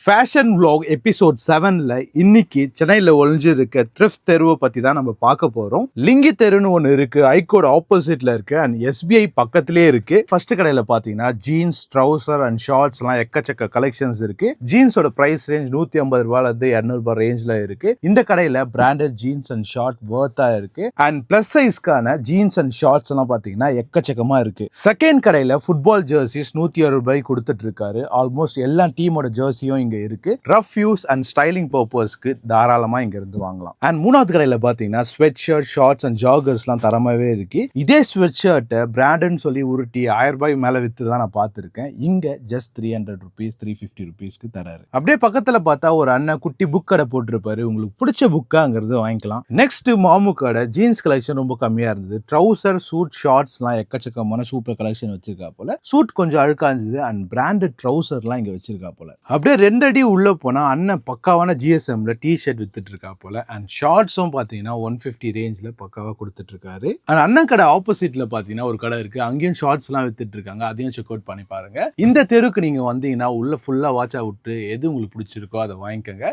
Fashion vlog episode 7ல இன்னைக்கு சென்னையில் ஒளிஞ்சிருக்க thrift தெருவை பற்றி தான் நம்ம பார்க்க போகிறோம். லிங்கி தெருன்னு ஒன்று இருக்கு, ஐகோட் ஆப்போசிட்ல இருக்கு அண்ட் எஸ்பிஐ பக்கத்திலே இருக்கு. ஃபர்ஸ்ட் கடையில் பார்த்தீங்கன்னா ஜீன்ஸ், ட்ரௌசர் அண்ட் ஷார்ட்ஸ்லாம் எக்கச்சக்க கலெக்ஷன்ஸ் இருக்கு. ஜீன்ஸோட பிரைஸ் ரேஞ்ச் 150 ரூபாயிலிருந்து 200 ரூபாய் ரேஞ்சில் இருக்கு. இந்த கடையில் பிராண்டட் ஜீன்ஸ் அண்ட் ஷார்ட் வர்த்தா இருக்கு அண்ட் பிளஸ் சைஸ்க்கான ஜீன்ஸ் அண்ட் ஷார்ட்ஸ் எல்லாம் பார்த்தீங்கன்னா எக்கச்சக்கமா இருக்கு. செகண்ட் கடையில் ஃபுட்பால் ஜெர்சிஸ் 160 ரூபாய் கொடுத்துட்டு இருக்காரு. ஆல்மோஸ்ட் எல்லா டீமோட ஜெர்சியும் இங்க இருக்கு. ரஃப் யூஸ் அண்ட் ஸ்டைலிங் பர்பஸ்க்கு தாராளமா இங்க இருந்து வாங்கலாம். அண்ட் மூணாவது கடையில பாத்தீங்கன்னா ஸ்வெட் ஷர்ட், ஷார்ட்ஸ் அண்ட் ஜாகர்ஸ்லாம் தரமாவே இருக்கு. இதே ஸ்வெட் ஷர்ட்டை பிராண்ட்னு சொல்லி உருட்டி 1000 ரூபாய் மேல வித்து தான் நான் பார்த்திருக்கேன். இங்க ஜஸ்ட் 300 ருபீஸ் 350 ருபீஸ்க்கு தராரு. அப்படியே பக்கத்துல பார்த்தா ஒரு அண்ணன் குட்டி புக் கடை போட்டிருப்பாரு. உங்களுக்கு பிடிச்ச புக்காங்கிறது வாங்கிக்கலாம். நெக்ஸ்ட் மாமு கடை ஜீன்ஸ் கலெக்ஷன் ரொம்ப கம்மியா இருந்தது. ட்ரௌசர், சூட், ஷார்ட்ஸ்லாம் எக்கச்சக்கமான சூப்பர் கலெக்ஷன் வச்சிருக்கா போல. சூட் கொஞ்சம் அழுக்கா இருந்தது அண்ட் பிராண்டட் ட்ரௌசர்லாம் இங்க வச்சிருக்கா போல. அப்படியே 2 அடி உள்ள போனா அண்ணன் பக்காவான ஜிஎஸ்எம்ல டி ஷர்ட் வித்துட்டு இருக்கா போல. அண்ட் ஷார்ட்ஸும் பாத்தீங்கன்னா 150 ரேஞ்ச்ல பக்காவா கொடுத்துட்டு இருக்காரு. அண்ட் அண்ணன் கடை ஆப்போசிட்ல பாத்தீங்கன்னா ஒரு கடை இருக்கு, அங்கேயும் ஷார்ட்ஸ் எல்லாம் வித்துட்டு இருக்காங்க. அதையும் செக் அவுட் பண்ணி பாருங்க. இந்த தெருக்கு நீங்க வந்தீங்கன்னா உள்ள ஃபுல்லா வாட்ச் விட்டு எது உங்களுக்கு பிடிச்சிருக்கோ அதை வாங்கிக்கோங்க.